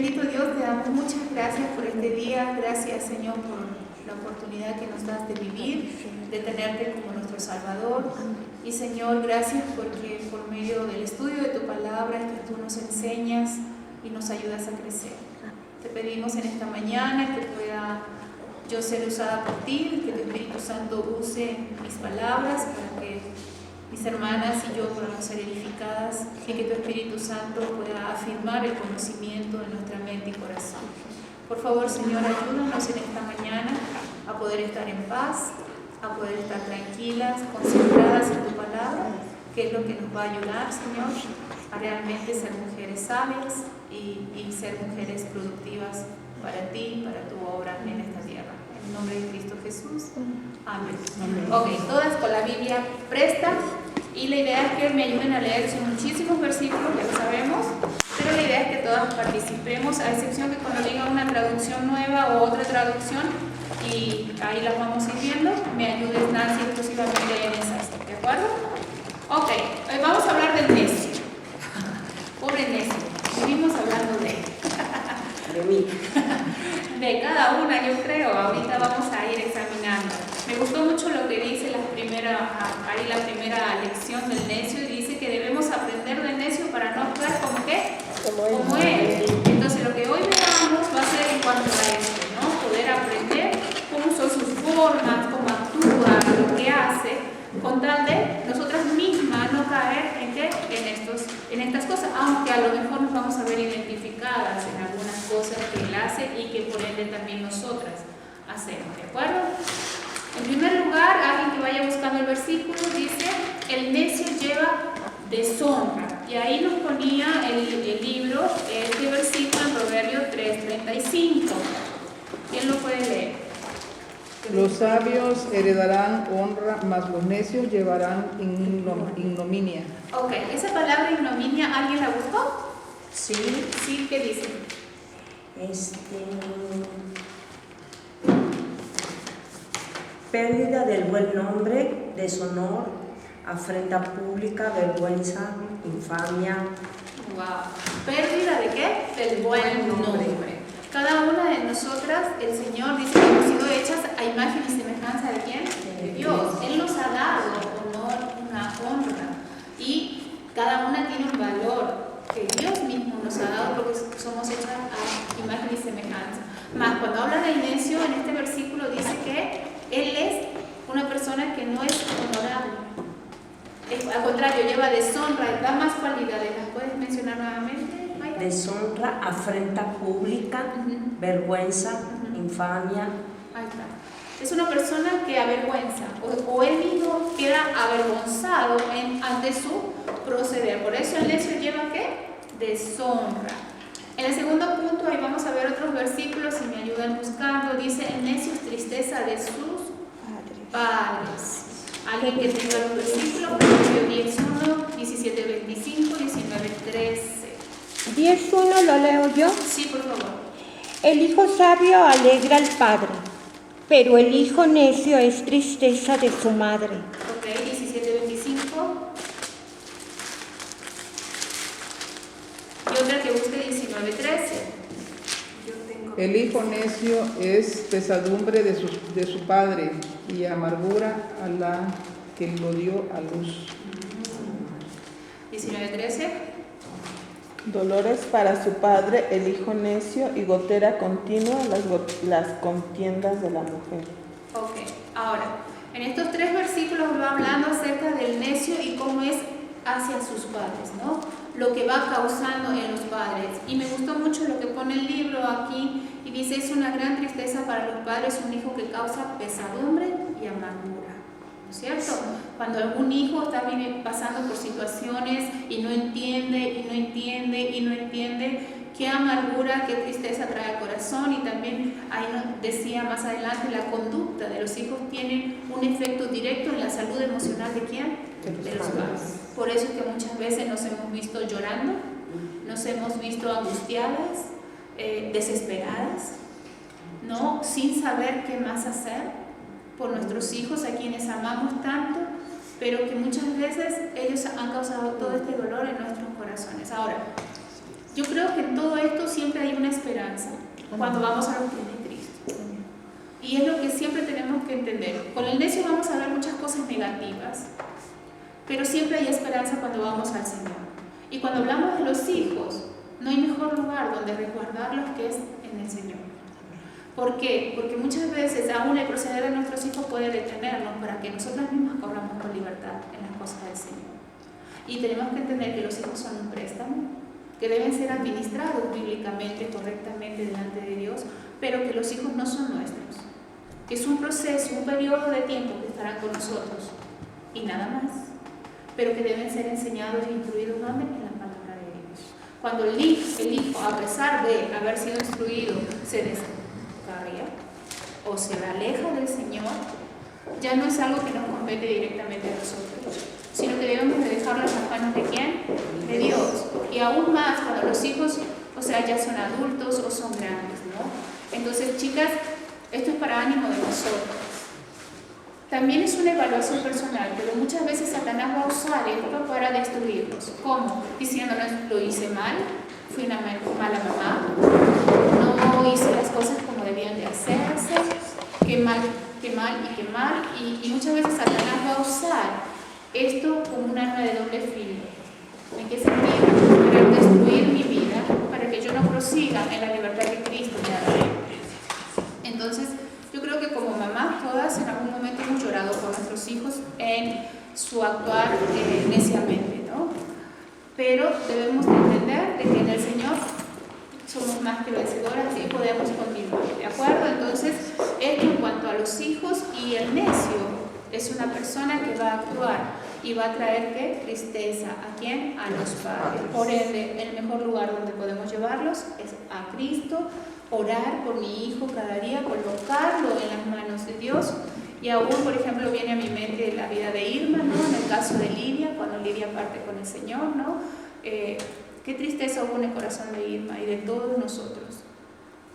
Bendito Dios, te damos muchas gracias por este día. Gracias, Señor, por la oportunidad que nos das de vivir, de tenerte como nuestro Salvador. Y, Señor, gracias porque por medio del estudio de tu palabra es que tú nos enseñas y nos ayudas a crecer. Te pedimos en esta mañana que pueda yo ser usada por ti, que tu Espíritu Santo use mis palabras para que mis hermanas y yo podamos ser edificadas y que tu Espíritu Santo pueda afirmar el conocimiento en nuestra mente y corazón. Por favor, Señor, ayúdanos en esta mañana a poder estar en paz, a poder estar tranquilas, concentradas en tu palabra, que es lo que nos va a ayudar, Señor, a realmente ser mujeres sabias y ser mujeres productivas para ti, para tu obra en esta tierra. En el nombre de Cristo Jesús. Amén. Ok, todas con la Biblia presta. Y la idea es que me ayuden a leer. Son muchísimos versículos, ya lo sabemos, pero la idea es que todas participemos, a excepción que cuando diga una traducción nueva o otra traducción, y ahí las vamos a ir viendo, me ayudes, Nancy, exclusivamente en esas, ¿de acuerdo? Ok, hoy vamos a hablar del necio. Pobre necio, vivimos hablando de mí. De cada una, yo creo. Ahorita vamos a ir examinando. Me gustó mucho lo que dice la primera lección del necio, y dice que debemos aprender del necio para no actuar como ¿qué? Como él. Entonces lo que hoy veamos va a ser en cuanto a esto, ¿no? Poder aprender cómo son sus formas, cómo actúa, lo que hace, con tal de nosotras mismas no caer en ¿qué? En estas cosas, aunque a lo mejor nos vamos a ver identificadas en algunas cosas que él hace y que por ende también nosotras hacemos, ¿de acuerdo? En primer lugar, alguien que vaya buscando el versículo dice: el necio lleva deshonra. Y ahí nos ponía el libro, este versículo en Proverbios 3:35. ¿Quién lo puede leer? Los sabios heredarán honra, mas los necios llevarán ignominia. Ok, esa palabra ignominia, ¿alguien la buscó? Sí. Sí, ¿qué dice? Pérdida del buen nombre, deshonor, afrenta pública, vergüenza, infamia. Wow. ¿Pérdida de qué? Del buen nombre. Cada una de nosotras, el Señor dice que hemos sido hechas a imagen y semejanza de ¿quién? De Dios. Él nos ha dado honor, una honra, y cada una tiene un valor que Dios mismo nos ha dado porque somos hechas a imagen y semejanza. Más cuando habla del necio, en este versículo dice que él es una persona que no es honorable. Al contrario, lleva deshonra, da más cualidades. ¿Las puedes mencionar nuevamente, Mayra? Deshonra, afrenta pública, vergüenza, infamia. Ahí está. Es una persona que avergüenza, o él mismo queda avergonzado ante su proceder. Por eso el necio lleva ¿qué? Deshonra. En el segundo punto, ahí vamos a ver otros versículos, si me ayudan buscando. Dice: el necio es tristeza de sus padres. Alguien que tenga los versículos, Proverbios 10:1, 17:25, 19:13. 10:1 lo leo yo. Sí, por favor. El hijo sabio alegra al padre, pero el hijo necio es tristeza de su madre. Ok, 17:25. Y otra que busque 19:13. El hijo necio es pesadumbre de su padre y amargura a la que lo dio a luz. 19:13. Dolores para su padre el hijo necio y gotera continua las contiendas de la mujer. Ok, ahora, en estos tres versículos va hablando acerca del necio y cómo es hacia sus padres, ¿no? Lo que va causando en los padres. Y me gustó mucho lo que pone el libro aquí, y dice: es una gran tristeza para los padres un hijo que causa pesadumbre y amargura, ¿no es cierto? Cuando algún hijo está pasando por situaciones y no entiende, qué amargura, qué tristeza trae al corazón. Y también ahí nos decía más adelante, la conducta de los hijos tiene un efecto directo en la salud emocional de ¿quién? De los padres. Por eso es que muchas veces nos hemos visto llorando, nos hemos visto angustiadas, desesperadas, ¿no? Sin saber qué más hacer por nuestros hijos, a quienes amamos tanto, pero que muchas veces ellos han causado todo este dolor en nuestros corazones. Ahora, yo creo que en todo esto siempre hay una esperanza cuando vamos a los pies de Cristo. Y es lo que siempre tenemos que entender. Con el necio vamos a ver muchas cosas negativas, pero siempre hay esperanza cuando vamos al Señor. Y cuando hablamos de los hijos, no hay mejor lugar donde resguardarlos que es en el Señor. ¿Por qué? Porque muchas veces aún el proceder de nuestros hijos puede detenernos para que nosotras mismas corramos con libertad en las cosas del Señor. Y tenemos que entender que los hijos son un préstamo, que deben ser administrados bíblicamente, correctamente delante de Dios, pero que los hijos no son nuestros. Que es un proceso, un periodo de tiempo que estarán con nosotros y nada más, pero que deben ser enseñados e instruidos en la palabra de Dios. Cuando el hijo, a pesar de haber sido instruido, se descarría o se aleja del Señor, ya no es algo que nos compete directamente a nosotros, sino que debemos de dejarlo en las manos de ¿quién? De Dios. Y aún más cuando los hijos, o sea, ya son adultos o son grandes, ¿no? Entonces, chicas, esto es para ánimo de nosotros. También es una evaluación personal, pero muchas veces Satanás va a usar esto para destruirnos. ¿Cómo? Diciéndonos, lo hice mal, fui una mala mamá, no hice las cosas como debían de hacerse, qué mal, y muchas veces Satanás va a usar esto como un arma de doble filo. ¿En qué sentido? Querer destruir mi vida para que yo no prosiga en la libertad que Cristo me ha dado. Entonces, yo creo que como mamás todas en algún momento hemos llorado por nuestros hijos en su actuar neciamente, ¿no? Pero debemos entender de que en el Señor somos más que vencedoras y podemos continuar, ¿de acuerdo? Entonces, esto en cuanto a los hijos, y el necio es una persona que va a actuar y va a traer ¿qué? Tristeza. ¿A quién? A los padres. Por ende, el mejor lugar donde podemos llevarlos es a Cristo, orar por mi hijo cada día, colocarlo en las manos de Dios. Y aún, por ejemplo, viene a mi mente la vida de Irma, ¿no? En el caso de Lidia, cuando Lidia parte con el Señor, ¿no? Qué tristeza hubo en el corazón de Irma y de todos nosotros.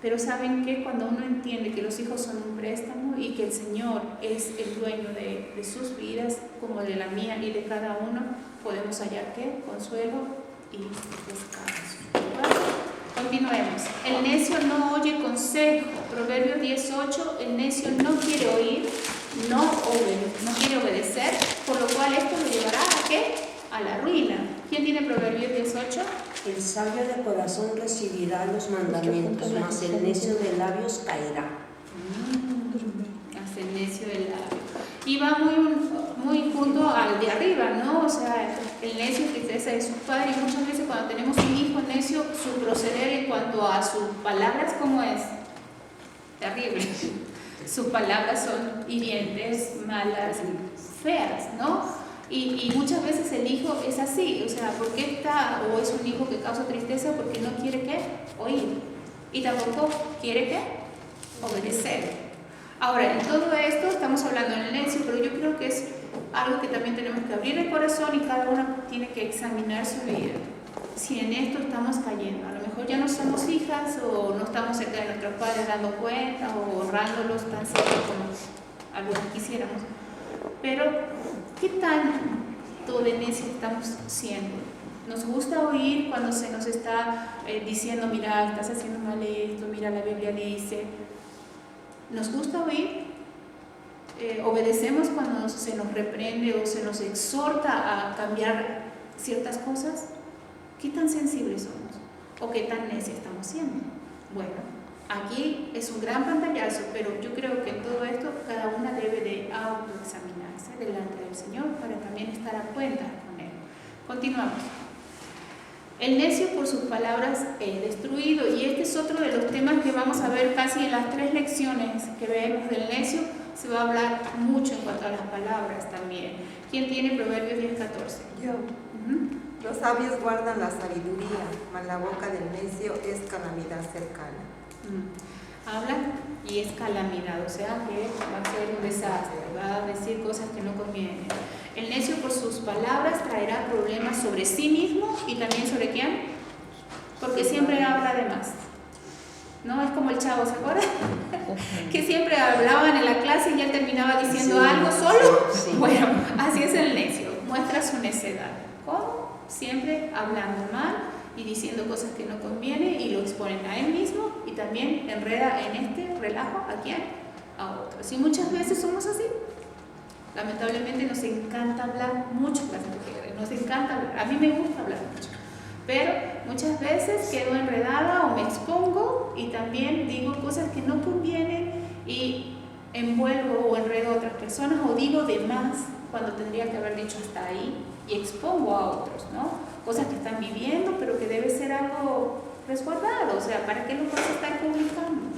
Pero ¿saben qué? Cuando uno entiende que los hijos son un préstamo y que el Señor es el dueño de sus vidas, como de la mía y de cada uno, podemos hallar ¿qué? Consuelo y descanso. ¿Bueno? Continuemos. El necio no oye consejo. Proverbios 18, el necio no quiere oír, no quiere obedecer, por lo cual esto lo llevará ¿a qué? A la ruina. ¿Quién tiene Proverbios 18? El sabio de corazón recibirá los mandamientos, mas el necio de labios caerá. Hasta el necio de labios. Y va muy junto al de arriba, ¿no? O sea, el necio es tristeza de sus padres. Y muchas veces cuando tenemos un hijo necio, su proceder en cuanto a sus palabras, ¿cómo es? Terrible. Sus palabras son hirientes, malas, feas, ¿no? Y muchas veces el hijo es así, o sea, ¿por qué está? O es un hijo que causa tristeza porque no quiere ¿qué? Oír. Y tampoco quiere ¿qué? Obedecer. Ahora, en todo esto estamos hablando en el necio, pero yo creo que es algo que también tenemos que abrir el corazón y cada uno tiene que examinar su vida. Si en esto estamos cayendo, a lo mejor ya no somos hijas o no estamos cerca de nuestros padres dando cuenta o honrándolos tan cerca como algunos quisiéramos. Pero, ¿qué tanto de necio estamos siendo? Nos gusta oír cuando se nos está diciendo, mira, estás haciendo mal esto, mira, la Biblia dice. Nos gusta oír, obedecemos cuando se nos reprende o se nos exhorta a cambiar ciertas cosas. ¿Qué tan sensibles somos? ¿O qué tan necios estamos siendo? Bueno, aquí es un gran pantallazo, pero yo creo que en todo esto cada una debe de autoexaminarse delante del Señor para también estar a cuenta con Él. Continuamos. El necio por sus palabras es destruido, y este es otro de los temas que vamos a ver casi en las 3 lecciones que vemos del necio. Se va a hablar mucho en cuanto a las palabras también. ¿Quién tiene Proverbios 10:14? Yo. Los sabios guardan la sabiduría, mas la boca del necio es calamidad cercana. Habla y es calamidad, o sea que va a ser un desastre, va a decir cosas que no convienen. El necio por sus palabras traerá problemas sobre sí mismo y también sobre quién, porque siempre habla de más. No es como el chavo, ¿se acuerdan? Que siempre hablaban en la clase y ya terminaba diciendo algo solo. Bueno, así es el necio, muestra su necedad. ¿Cómo? Siempre hablando mal y diciendo cosas que no convienen y lo exponen a él mismo y también enreda en este relajo a quién, a otros. Y muchas veces somos así. Lamentablemente nos encanta hablar mucho las mujeres, nos encanta hablar. A mí me gusta hablar mucho, pero muchas veces quedo enredada o me expongo y también digo cosas que no convienen y envuelvo o enredo a otras personas o digo de más cuando tendría que haber dicho hasta ahí y expongo a otros, ¿no? Cosas que están viviendo, pero que debe ser algo resguardado, o sea, ¿para qué lo vas a estar publicando?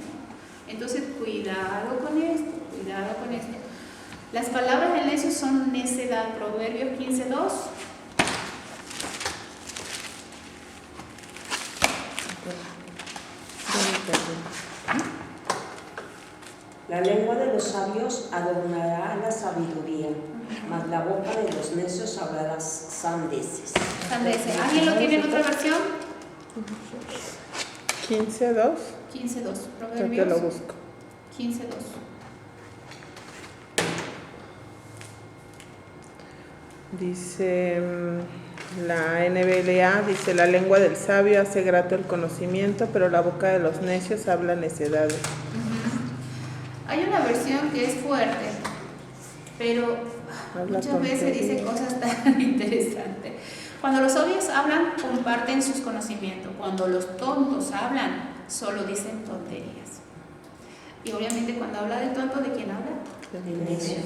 Entonces, cuidado con esto, cuidado con esto. Las palabras del necio son necedad, Proverbios 15:2. La lengua de los sabios adornará la sabiduría, mas la boca de los necios hablará sandeces. Sandeces. ¿Alguien lo tiene en otra versión? 15:2. 15:2. Yo Proverbios te lo busco. 15:2. Dice la NBLA, dice: la lengua del sabio hace grato el conocimiento, pero la boca de los necios habla necedades. Hay una versión que es fuerte, pero muchas veces dice cosas tan interesantes. Cuando los sabios hablan, comparten sus conocimientos. Cuando los tontos hablan, solo dicen tonterías. Y obviamente cuando habla del tonto, ¿de quién habla? El necio.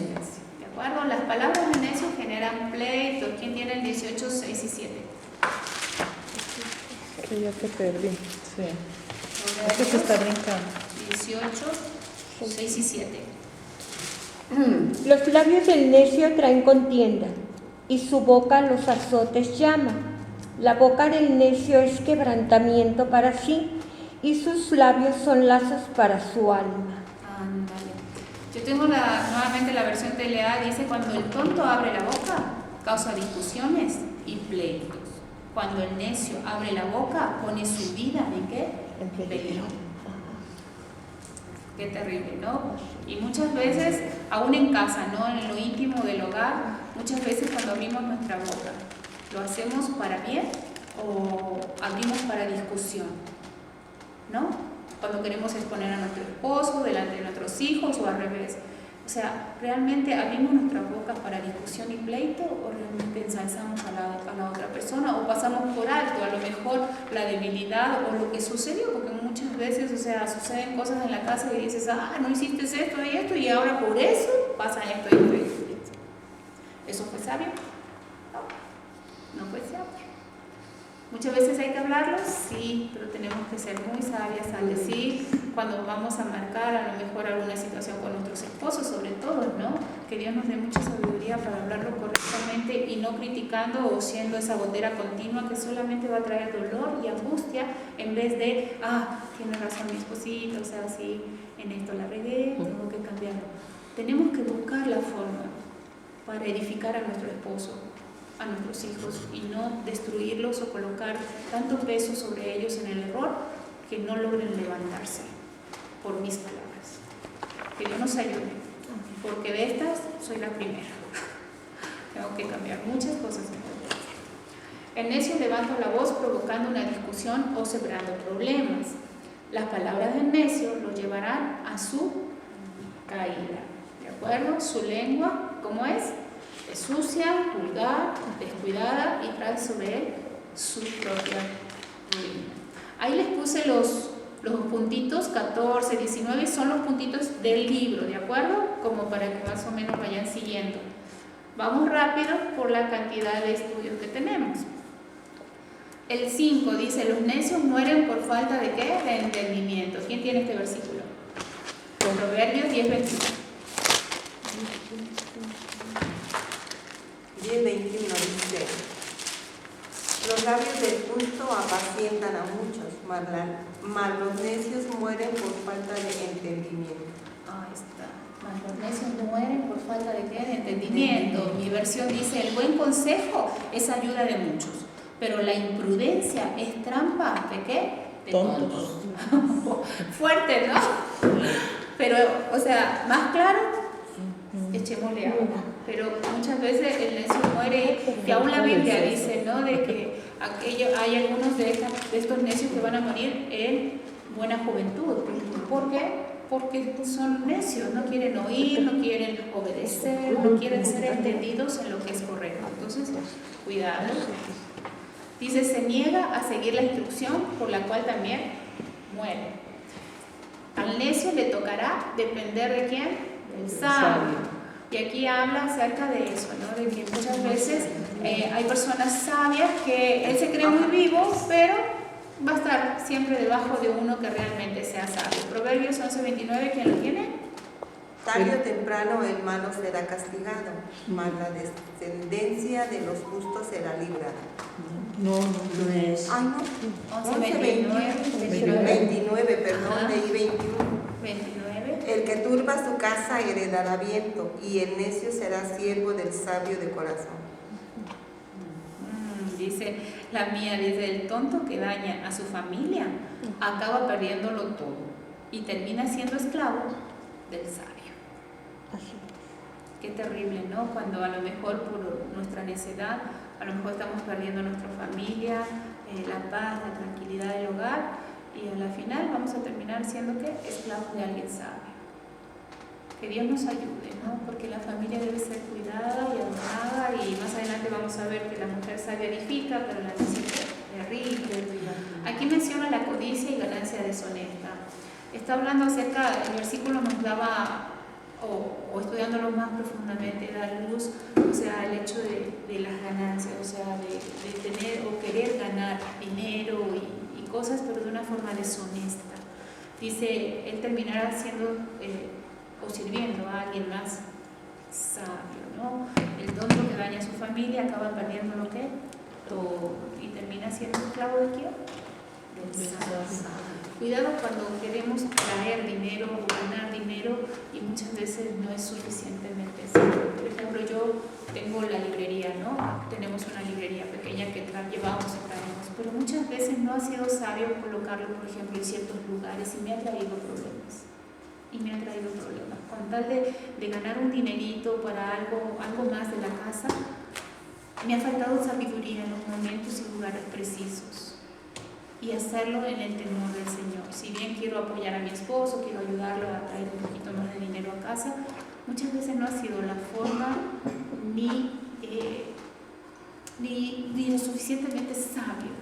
¿De acuerdo? Las palabras de necio generan pleitos. ¿Quién tiene el 18, 6 y 7? Que ya te perdí. Sí. Esto se está brincando. 18, 6 y 7. Los labios del necio traen contienda, y su boca los azotes llama. La boca del necio es quebrantamiento para sí, y sus labios son lazos para su alma. Ándale. Yo tengo nuevamente la versión TLA, dice: cuando el tonto abre la boca, causa discusiones y pleitos. Cuando el necio abre la boca, pone su vida ¿en qué? En peligro. Qué terrible, ¿no? Y muchas veces, aún en casa, ¿no? En lo íntimo del hogar, muchas veces cuando abrimos nuestra boca, ¿lo hacemos para bien o abrimos para discusión? ¿No? Cuando queremos exponer a nuestro esposo delante de nuestros hijos o al revés. O sea, ¿realmente abrimos nuestras bocas para discusión y pleito o realmente ensalzamos a la otra persona o pasamos por alto a lo mejor la debilidad o lo que sucedió? Porque muchas veces, o sea, suceden cosas en la casa y dices: ah, no hiciste esto y ahora por eso pasa esto y esto y esto. ¿Eso fue sabio? No, no fue sabio. Muchas veces hay que hablarlo, sí, pero tenemos que ser muy sabias al decir cuando vamos a marcar a lo mejor alguna situación con nuestros esposos, sobre todo, ¿no? Que Dios nos dé mucha sabiduría para hablarlo correctamente y no criticando o siendo esa gotera continua que solamente va a traer dolor y angustia en vez de: ah, tiene razón mi esposito, o sea, sí, en esto la regué, tengo que cambiarlo. Tenemos que buscar la forma para edificar a nuestro esposo, a nuestros hijos, y no destruirlos o colocar tanto peso sobre ellos en el error que no logren levantarse por mis palabras. Que Dios nos ayude, porque de estas soy la primera. Tengo que cambiar muchas cosas en mi vida. El necio levanta la voz provocando una discusión o sembrando problemas. Las palabras del necio lo llevarán a su caída. ¿De acuerdo? Su lengua, ¿cómo es? Es sucia, vulgar, descuidada y trae sobre él su propia ruina. Ahí les puse los puntitos 14, 19, son los puntitos del libro, ¿de acuerdo? Como para que más o menos vayan siguiendo. Vamos rápido por la cantidad de estudios que tenemos. El 5 dice: los necios mueren por falta de ¿qué? De entendimiento. ¿Quién tiene este versículo? Proverbios 10:21. 10:21 dice: los labios del justo apacientan a muchos, mas los necios mueren por falta de entendimiento. Ahí está. Mas los necios mueren por falta de ¿qué? De entendimiento. Mi versión dice: el buen consejo es ayuda de muchos, pero la imprudencia es trampa ¿de qué? De tontos. Fuerte, ¿no? Pero, o sea, más claro, echémosle agua. Pero muchas veces el necio muere, y aún la Biblia dice, ¿no? De que hay algunos de estos necios que van a morir en buena juventud. ¿Por qué? Porque son necios, no quieren oír, no quieren obedecer, no quieren ser entendidos en lo que es correcto. Entonces, cuidado. Dice, se niega a seguir la instrucción por la cual también muere. Al necio le tocará depender de quién, del sabio. Y aquí habla acerca de eso, ¿no? De que muchas veces hay personas sabias que él se cree muy vivo, pero va a estar siempre debajo de uno que realmente sea sabio. Proverbios 11:29, ¿quién lo tiene? Tarde o temprano el malo será castigado, mas la descendencia de los justos será librada. No es. Ay, no. 29, perdón, Ajá. leí 21. 29. El que turba su casa heredará viento, y el necio será siervo del sabio de corazón. Dice la mía, dice, el tonto que daña a su familia acaba perdiéndolo todo y termina siendo esclavo del sabio. Qué terrible, ¿no? Cuando a lo mejor por nuestra necedad, a lo mejor estamos perdiendo nuestra familia, la paz, la tranquilidad del hogar, y a la final vamos a terminar siendo ¿qué? Esclavos de alguien sabio. Que Dios nos ayude, ¿no? Porque la familia debe ser cuidada y adornada, y más adelante vamos a ver que la mujer sabia edifica, pero la necia derribe. Aquí menciona la codicia y ganancia deshonesta. Está hablando acerca, el versículo nos daba, o estudiándolo más profundamente, da luz, o sea, el hecho de las ganancias, o sea, de tener o querer ganar dinero y cosas, pero de una forma deshonesta. Dice, él terminará siendo o sirviendo a alguien más sabio, ¿no? El tonto que daña a su familia acaba perdiendo lo que todo y termina siendo esclavo de quién? Del sabio. Cuidado cuando queremos traer dinero o ganar dinero y muchas veces no es suficientemente sabio. Por ejemplo, yo tengo la librería, ¿no? Tenemos una librería pequeña que llevamos y traemos, pero muchas veces no ha sido sabio colocarlo, por ejemplo, en ciertos lugares y me ha traído problemas. Con tal de ganar un dinerito para algo más de la casa, me ha faltado sabiduría en los momentos y lugares precisos. Y hacerlo en el temor del Señor. Si bien quiero apoyar a mi esposo, quiero ayudarlo a traer un poquito más de dinero a casa, muchas veces no ha sido la forma ni lo suficientemente sabio.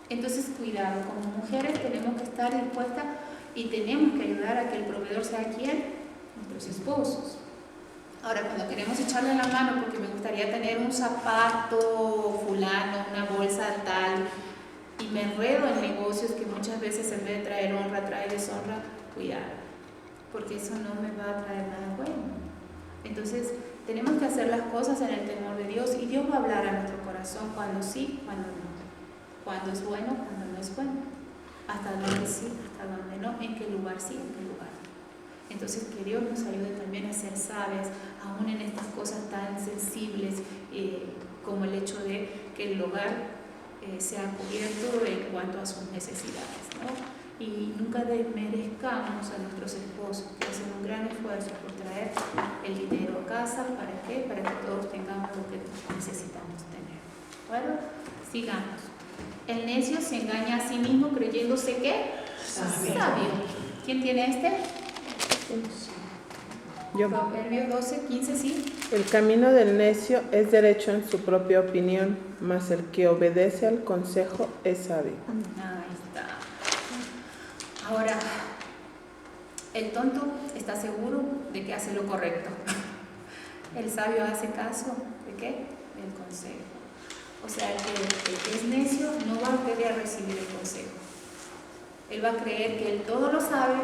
Entonces, cuidado, como mujeres tenemos que estar dispuestas y tenemos que ayudar a que el proveedor sea ¿quién? Nuestros esposos. Ahora, cuando queremos echarle la mano porque me gustaría tener un zapato fulano, una bolsa tal, y me enredo en negocios que muchas veces en vez de traer honra, trae deshonra, cuidado, porque eso no me va a traer nada bueno. Entonces, tenemos que hacer las cosas en el temor de Dios, y Dios va a hablar a nuestro corazón cuando sí, cuando no, cuando es bueno, cuando no es bueno, hasta dónde sí, hasta dónde no, en qué lugar sí, en qué lugar. Entonces, que Dios nos ayude también a ser sabias, aún en estas cosas tan sensibles como el hecho de que el hogar sea cubierto en cuanto a sus necesidades, ¿no? Y nunca desmerezcamos a nuestros esposos que hacen un gran esfuerzo por traer el dinero a casa. ¿Para qué? Para que todos tengamos lo que necesitamos tener. Bueno, sigamos. El necio se engaña a sí mismo creyéndose que sabio. ¿Quién tiene este? Yo. Proverbios 12:15, sí. El camino del necio es derecho en su propia opinión, mas el que obedece al consejo es sabio. Ahí está. Ahora, el tonto está seguro de que hace lo correcto. El sabio hace caso ¿de qué? Del consejo. O sea, que el que es necio no va a querer recibir el consejo. Él va a creer que él todo lo sabe,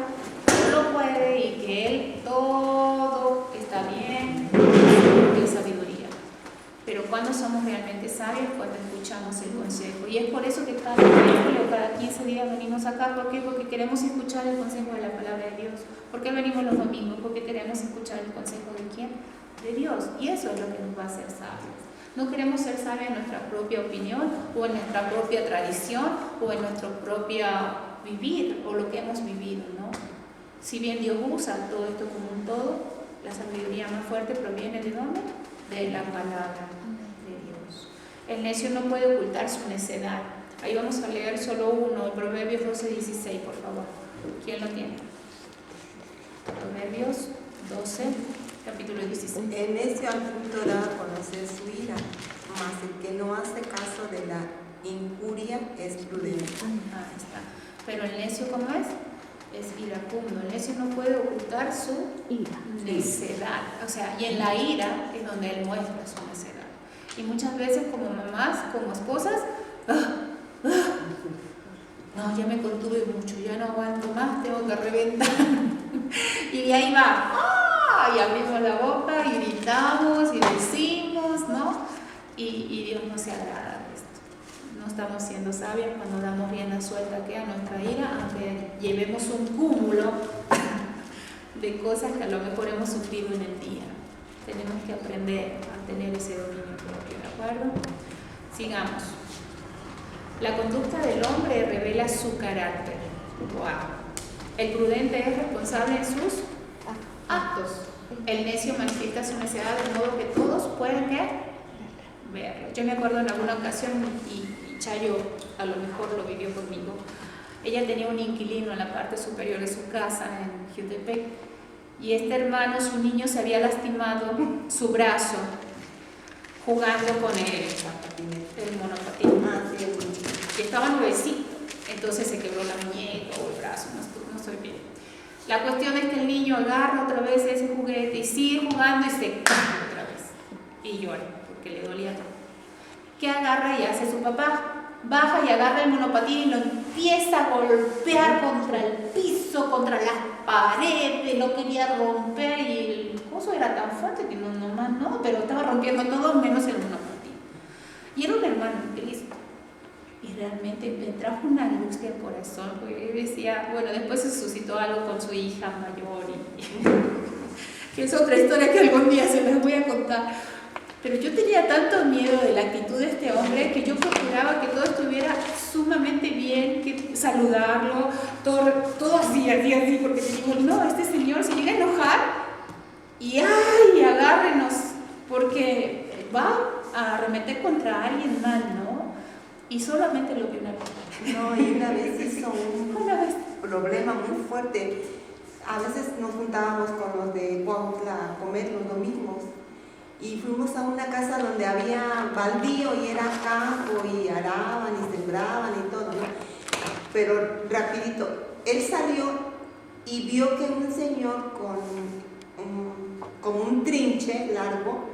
todo lo puede y que él todo está bien, que es sabiduría. Pero cuando somos realmente sabios, cuando escuchamos el consejo. Y es por eso que cada miércoles o cada 15 días venimos acá. ¿Por qué? Porque queremos escuchar el consejo de la palabra de Dios. ¿Por qué venimos los domingos? Porque queremos escuchar el consejo de ¿quién? De Dios. Y eso es lo que nos va a hacer sabios. No queremos ser sabios en nuestra propia opinión o en nuestra propia tradición o en nuestro propio vivir o lo que hemos vivido, ¿no? Si bien Dios usa todo esto como un todo, la sabiduría más fuerte proviene ¿de dónde? De la palabra de Dios. El necio no puede ocultar su necedad. Ahí vamos a leer solo uno, Proverbios 12:16, por favor. ¿Quién lo tiene? Proverbios 12, capítulo 16. El necio al punto da a conocer su ira, mas el que no hace caso de la injuria es prudente. Ahí está. Pero el necio, ¿cómo es? Es iracundo. El necio no puede ocultar su necedad. O sea, y en la ira es donde él muestra su necedad. Y muchas veces como mamás, como esposas, no, ya me contuve mucho, ya no aguanto más, tengo que reventar. Y de ahí va, y abrimos la boca y gritamos y decimos, ¿no? Y Dios no se agrada de esto. No estamos siendo sabias cuando damos rienda suelta que a nuestra ira, aunque llevemos un cúmulo de cosas que a lo mejor hemos sufrido en el día. Tenemos que aprender a tener ese dominio propio, ¿de acuerdo? Sigamos. La conducta del hombre revela su carácter. Wow. El prudente es responsable en sus actos. El necio manifiesta su necedad de modo que todos pueden verlo. Yo me acuerdo en alguna ocasión, y Chayo a lo mejor lo vivió conmigo, ella tenía un inquilino en la parte superior de su casa en Jutepec, y este hermano, su niño, se había lastimado su brazo jugando con el monopatín, que estaba nuevecito, entonces se quebró la muñeca o el brazo, no estoy bien. La cuestión es que el niño agarra otra vez ese juguete y sigue jugando y se cae otra vez y llora porque le dolía todo. ¿Qué agarra y hace su papá? Baja y agarra el monopatín y lo empieza a golpear contra el piso, contra las paredes, lo quería romper y el coso era tan fuerte que no, pero estaba rompiendo todo menos el monopatín. Y era un hermano en Cristo. Y realmente me trajo una angustia al corazón, porque decía, bueno, después se suscitó algo con su hija mayor, que es otra historia que algún día se las voy a contar. Pero yo tenía tanto miedo de la actitud de este hombre que yo procuraba que todo estuviera sumamente bien, que saludarlo, todo así, porque te digo, no, este señor se llega a enojar y ¡ay! Agárrenos, porque va a arremeter contra alguien mal, ¿no? Y solamente lo que una vez. No, y una vez hizo un problema muy fuerte. A veces nos juntábamos con los de Cuautla a comer los domingos y fuimos a una casa donde había baldío y era campo y araban y sembraban y todo, ¿no? Pero rapidito, él salió y vio que un señor con un trinche largo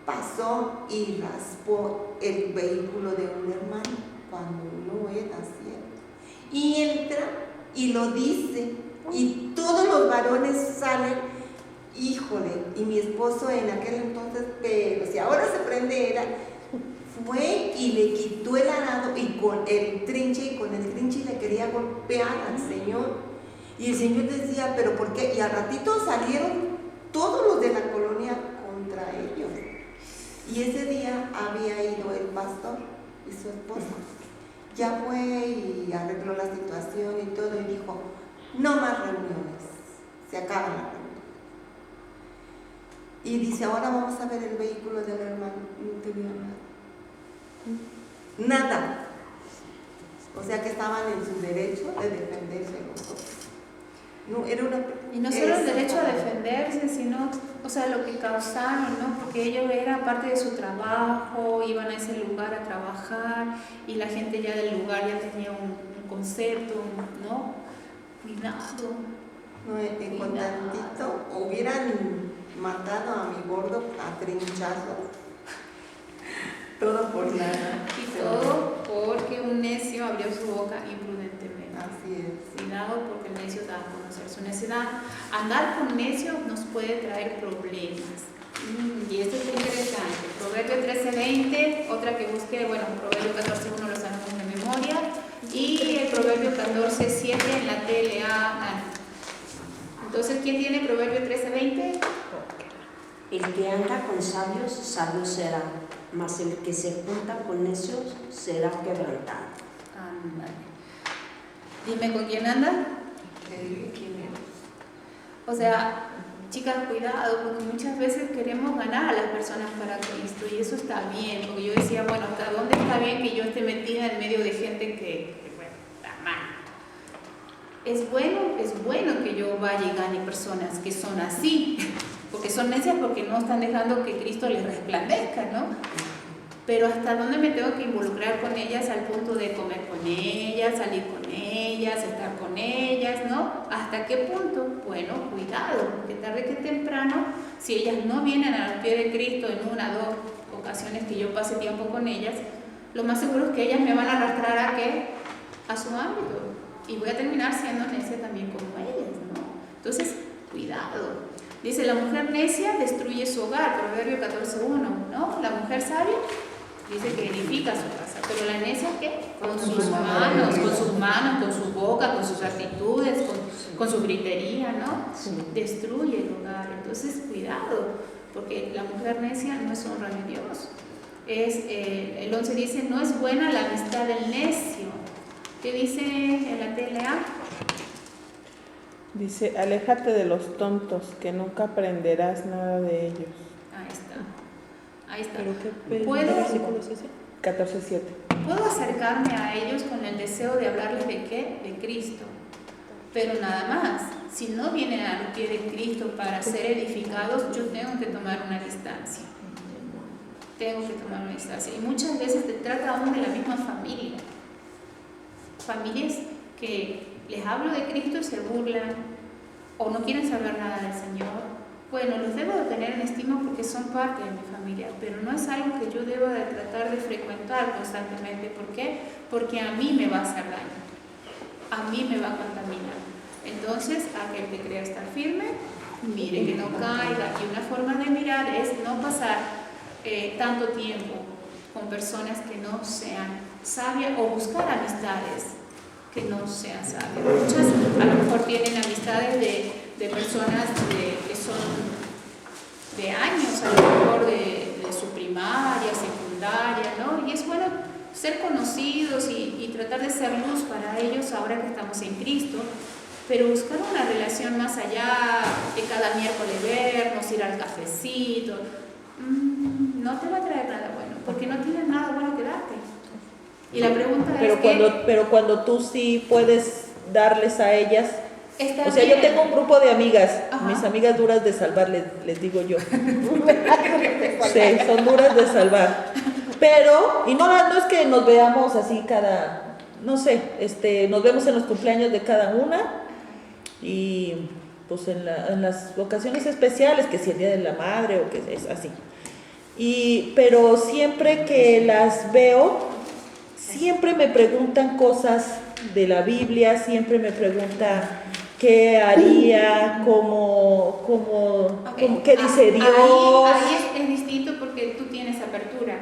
pasó y raspó el vehículo de un hermano cuando no era cierto. Y entra y lo dice, y todos los varones salen, híjole, y mi esposo en aquel entonces, pero si ahora se prende, fue y le quitó el arado y con el trinche le quería golpear al Señor. Y el Señor decía, pero ¿por qué? Y al ratito salieron todos los de la colonia contra ellos. Y ese día había ido el pastor y su esposa. Ya fue y arregló la situación y todo y dijo, no más reuniones, se acaba la reunión. Y dice, ahora vamos a ver el vehículo del hermano. No tenía nada. Nada. O sea que estaban en su derecho de defenderse los dos. No, era una... Y no solo el derecho a defenderse, sino, o sea, lo que causaron, ¿no? Porque ellos eran parte de su trabajo, iban a ese lugar a trabajar y la gente ya del lugar ya tenía un concepto, ¿no? Cuidado. No, con tantito hubieran matado a mi gordo a trinchazo. Todo por nada. Y todo porque un necio abrió su boca imprudentemente. Así es. Cuidado porque el necio da a conocer su necedad. Andar con necios nos puede traer problemas. Y esto es interesante. Proverbio 13:20, otra que busque, bueno, Proverbio 14:1 lo sabemos de memoria. Y el Proverbio 14:7 en la TLA. Entonces, ¿quién tiene Proverbio 13:20? El que anda con sabios, sabio será, mas el que se junta con necios será quebrantado. Ándale. Dime con quién anda. O sea, chicas, cuidado, porque muchas veces queremos ganar a las personas para Cristo y eso está bien, porque yo decía, bueno, ¿hasta dónde está bien que yo esté metida en medio de gente que bueno, está mal? es bueno que yo vaya y gane personas que son así, porque son necias porque no están dejando que Cristo les resplandezca, ¿no? Pero hasta dónde me tengo que involucrar con ellas al punto de comer con ellas, salir con ellas, estar con ellas, ¿no? ¿Hasta qué punto? Bueno, cuidado, porque tarde que temprano, si ellas no vienen al pie de Cristo en 1 o 2 ocasiones que yo pase tiempo con ellas, lo más seguro es que ellas me van a arrastrar ¿a qué? A su ámbito. Y voy a terminar siendo necia también como ellas, ¿no? Entonces, cuidado. Dice, la mujer necia destruye su hogar, Proverbio 14:1, ¿no? La mujer sabia dice que edifica su casa, pero la necia, ¿qué? Con sus manos, con su boca, con sus actitudes, con su gritería, ¿no? Destruye el hogar. Entonces, cuidado, porque la mujer necia no es honra de Dios. El 11 dice, no es buena la amistad del necio. ¿Qué dice en la TLA? Dice, aléjate de los tontos, que nunca aprenderás nada de ellos. Ahí está. ¿Pero qué versículo es ese? 14:7. Puedo acercarme a ellos con el deseo de hablarles de ¿qué? De Cristo. Pero nada más, si no vienen al pie de Cristo para ser edificados, yo tengo que tomar una distancia. Y muchas veces se trata aún de la misma familia. Familias que les hablo de Cristo y se burlan o no quieren saber nada del Señor. Bueno, los debo de tener en estima porque son parte de mi familia, pero no es algo que yo deba de tratar de frecuentar constantemente. ¿Por qué? Porque a mí me va a hacer daño, a mí me va a contaminar. Entonces, aquel que crea estar firme, mire que no caiga. Y una forma de mirar es no pasar tanto tiempo con personas que no sean sabias o buscar amistades que no sean sabias. Muchas a lo mejor tienen amistades de personas que son de años, a lo mejor de su primaria, secundaria, ¿no? Y es bueno ser conocidos y tratar de ser luz para ellos ahora que estamos en Cristo, pero buscar una relación más allá de cada miércoles vernos, ir al cafecito, no te va a traer nada bueno, porque no tienes nada bueno que darte. Y la pregunta Pero cuando tú sí puedes darles a ellas, está o sea, bien. yo tengo un grupo de amigas, Ajá. mis amigas duras de salvar, les digo yo. Sí, son duras de salvar. Pero, y no es que nos veamos así cada, no sé, nos vemos en los cumpleaños de cada una y pues en las ocasiones especiales, que si el Día de la Madre o que es así. Pero siempre que las veo, siempre me preguntan cosas de la Biblia, siempre me preguntan qué haría, qué dice Dios. Ahí es distinto porque tú tienes apertura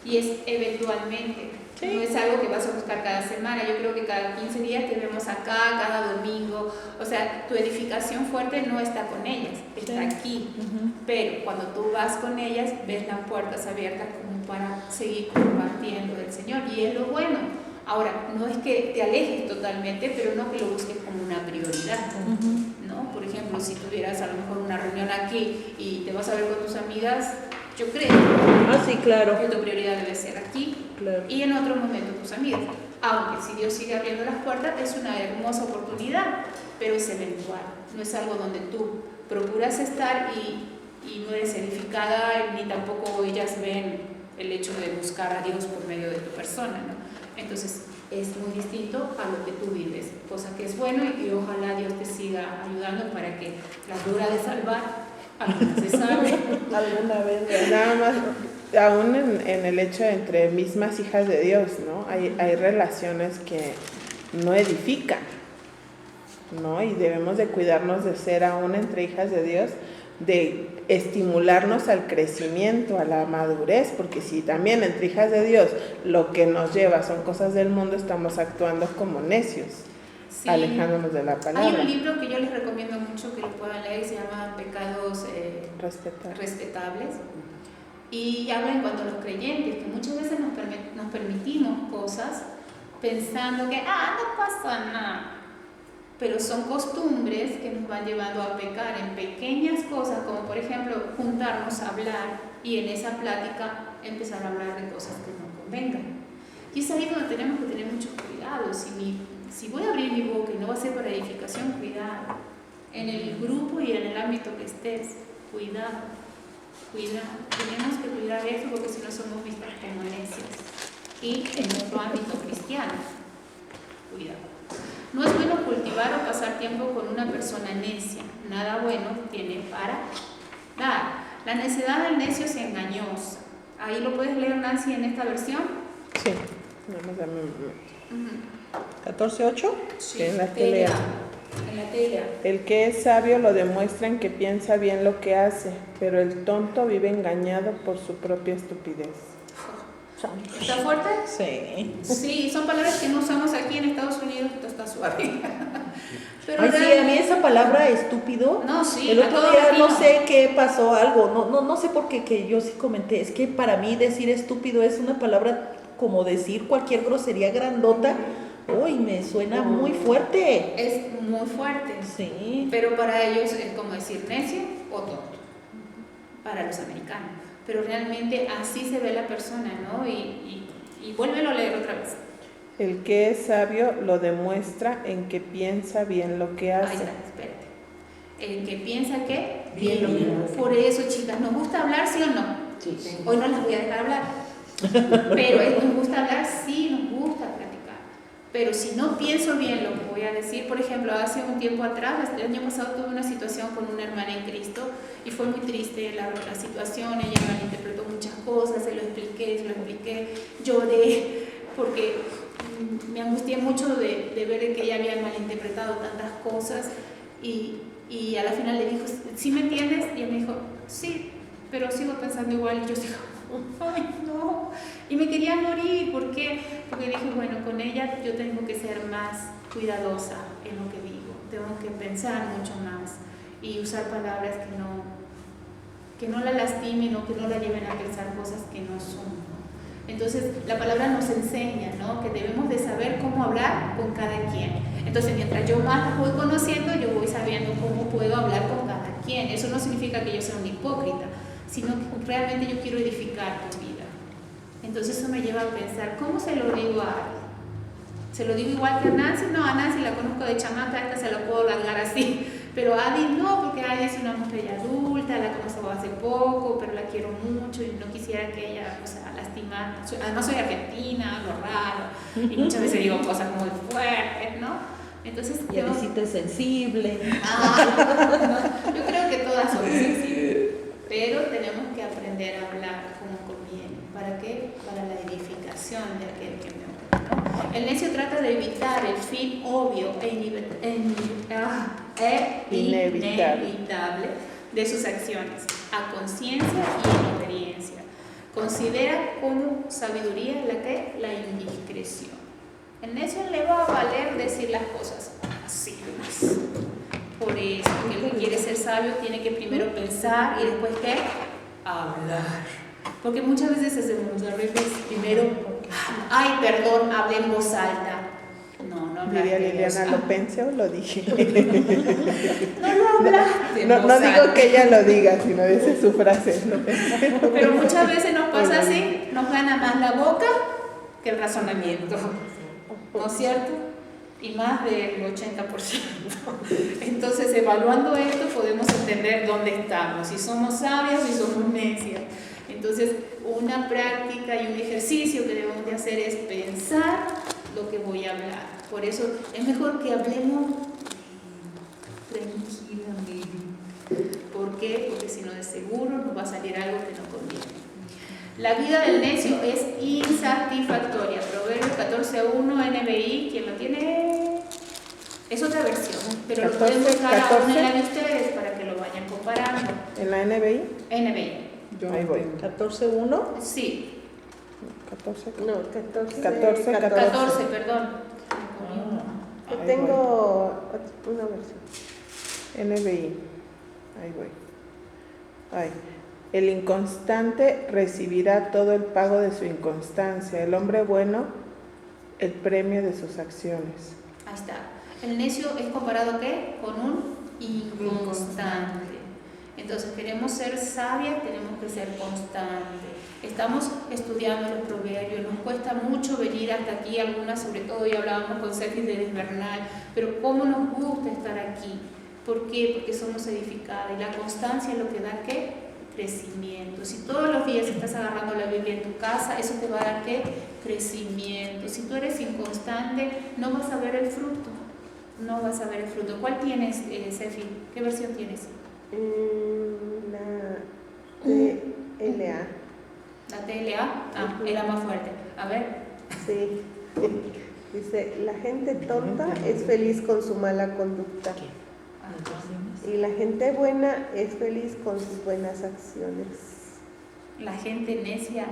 y es eventualmente. Sí. No es algo que vas a buscar cada semana. Yo creo que cada 15 días te vemos acá, cada domingo. O sea, tu edificación fuerte no está con ellas, está aquí. Uh-huh. Pero cuando tú vas con ellas, ves las puertas abiertas como para seguir compartiendo del Señor. Y es lo bueno. Ahora, no es que te alejes totalmente, pero no que lo busques como una prioridad. Uh-huh. ¿No? Por ejemplo, si tuvieras a lo mejor una reunión aquí y te vas a ver con tus amigas, yo creo Sí, claro. que tu prioridad debe ser aquí. Claro. Y en otro momento tus amigas. Aunque si Dios sigue abriendo las puertas, es una hermosa oportunidad, pero es eventual. No es algo donde tú procuras estar y no eres edificada, ni tampoco ellas ven el hecho de buscar a Dios por medio de tu persona, ¿no? Entonces es muy distinto a lo que tú vives, cosa que es bueno y ojalá Dios te siga ayudando para que la dura de salvar alguna se salve. Alguna vez. Nada más, aún en el hecho entre mismas hijas de Dios, ¿no? Hay relaciones que no edifican, ¿no? Y debemos de cuidarnos de ser aún entre hijas de Dios, de estimularnos al crecimiento, a la madurez, porque si también entre hijas de Dios lo que nos lleva son cosas del mundo, estamos actuando como necios, Sí. alejándonos de la Hay palabra. un libro que yo les recomiendo mucho que lo puedan leer, se llama Pecados Respetar. Respetables, y habla en cuanto a los creyentes, que muchas veces nos permitimos cosas pensando que no pasa nada, pero son costumbres que nos van llevando a pecar en pequeñas cosas, como por ejemplo juntarnos a hablar y en esa plática empezar a hablar de cosas que no convengan. Y es ahí donde tenemos que tener mucho cuidado. Si si voy a abrir mi boca y no va a ser para edificación, cuidado. En el grupo y en el ámbito que estés, cuidado. Tenemos que cuidar eso porque si no somos vistas como necias. Y en nuestro ámbito cristiano, cuidado. No es bueno cultivar o pasar tiempo con una persona necia. Nada bueno tiene para dar. La necedad del necio es engañosa. Ahí lo puedes leer, Nancy, en esta versión. Sí, vamos a ver. 14:8. Sí, En la que lea. En la tela. El que es sabio lo demuestra en que piensa bien lo que hace, pero el tonto vive engañado por su propia estupidez. ¿Está fuerte? Sí. Sí, son palabras que no usamos aquí en Estados Unidos, esto está suave. Pero Ay, sí, a mí esa palabra estúpido. No, sí, El a otro todo día latino. no sé qué pasó, algo, no sé por qué, que yo sí comenté, es que para mí decir estúpido es una palabra como decir cualquier grosería grandota. Uy, me suena muy fuerte. Es muy fuerte. Sí. Pero para ellos es como decir necio o tonto. Para los americanos. Pero realmente así se ve la persona, ¿no? Y vuélvelo a leer otra vez. El que es sabio lo demuestra en que piensa bien lo que Ahí hace. está, espérate. El que piensa que Bien lo que hace. Por eso, chicas, ¿nos gusta hablar, sí o no? Sí. Hoy no las voy a dejar hablar. Pero ¿nos gusta hablar? Sí, nos gusta platicar. Pero si no pienso bien lo que voy a decir, por ejemplo, hace un tiempo atrás, el año pasado tuve una situación con una hermana en Cristo y fue muy triste la situación, ella malinterpretó muchas cosas, se lo expliqué, lloré, porque me angustié mucho de ver que ella había malinterpretado tantas cosas y a la final le dijo, ¿sí me entiendes? Y ella me dijo, sí, pero sigo pensando igual. Y yo digo, ay no, y me quería morir. ¿Por qué? Porque dije, bueno, con ella yo tengo que ser más cuidadosa en lo que digo, tengo que pensar mucho más y usar palabras que no la lastimen o que no la lleven a pensar cosas que no son, ¿no? Entonces la palabra nos enseña, ¿no?, que debemos de saber cómo hablar con cada quien. Entonces mientras yo más las voy conociendo, yo voy sabiendo cómo puedo hablar con cada quien. Eso no significa que yo sea un hipócrita, sino que realmente yo quiero edificar tu vida. Entonces eso me lleva a pensar, ¿cómo se lo digo a alguien? ¿Se lo digo igual que a Nancy? No, a Nancy la conozco de chamaca, esta se la puedo largar así. Pero a Adi no, porque Adi es una mujer ya adulta, la conozco hace poco, pero la quiero mucho y no quisiera que ella, o sea, lastimar. Además soy argentina, lo raro, y muchas veces digo cosas muy fuertes, ¿no? Entonces, Y Alicita es sensible. no, yo creo que todas somos sensibles, pero tenemos que aprender a hablar como conviene. ¿Para qué? Para la edificación de aquel que me oye, ¿no? El necio trata de evitar el fin obvio inevitable de sus acciones, a conciencia y en obediencia. Considera como sabiduría la indiscreción. El necio le va a valer decir las cosas así nomás. Por eso, que el que quiere ser sabio tiene que primero pensar y después ¿qué? Hablar. Porque muchas veces hacemos al revés. Primero, ay, perdón, hablé en voz alta. No Diría hablaste en voz Liliana, alta. ¿lo pensé o lo dije? No lo hablaste en No voz digo alta. que ella lo diga, sino dice su frase. ¿Lo pensé? Pero muchas veces nos pasa así, nos gana más la boca que el razonamiento, ¿no es cierto? Y más del 80%. Entonces, evaluando esto, podemos entender dónde estamos, si somos sabios y somos necias. Entonces, una práctica y un ejercicio que debemos de hacer es pensar lo que voy a hablar. Por eso es mejor que hablemos tranquilamente. ¿Por qué? Porque si no, de seguro nos va a salir algo que no conviene. La vida del necio es insatisfactoria. Proverbios 14:1 NBI, ¿quién lo tiene? Es otra versión, pero lo pueden buscar aún en la de ustedes para que lo vayan comparando. ¿En la NBI? NBI. Yo Ahí voy. entiendo. 14:1. Sí, 14. No, 14. 14. 14, perdón. Yo Ahí tengo una versión. NBI. Ahí voy. Ay. El inconstante recibirá todo el pago de su inconstancia. El hombre bueno, el premio de sus acciones. Ahí está. El necio es comparado ¿qué? Con un inconstante. Entonces queremos ser sabias, tenemos que ser constantes. Estamos estudiando los proverbios, nos cuesta mucho venir hasta aquí, algunas sobre todo, ya hablábamos con Sergio de Desbernal, pero cómo nos gusta estar aquí. ¿Por qué? Porque somos edificadas y la constancia es lo que da ¿qué? Crecimiento. Si todos los días estás agarrando la Biblia en tu casa, eso te va a dar ¿qué? Crecimiento. Si tú eres inconstante, no vas a ver el fruto. No vas a ver el fruto. ¿Cuál tienes, Sefi? ¿Qué versión tienes? La TLA. ¿La TLA? Ah, era más fuerte. A ver. Sí. Dice, la gente tonta es feliz con su mala conducta. Y la gente buena es feliz con sus buenas acciones. La gente necia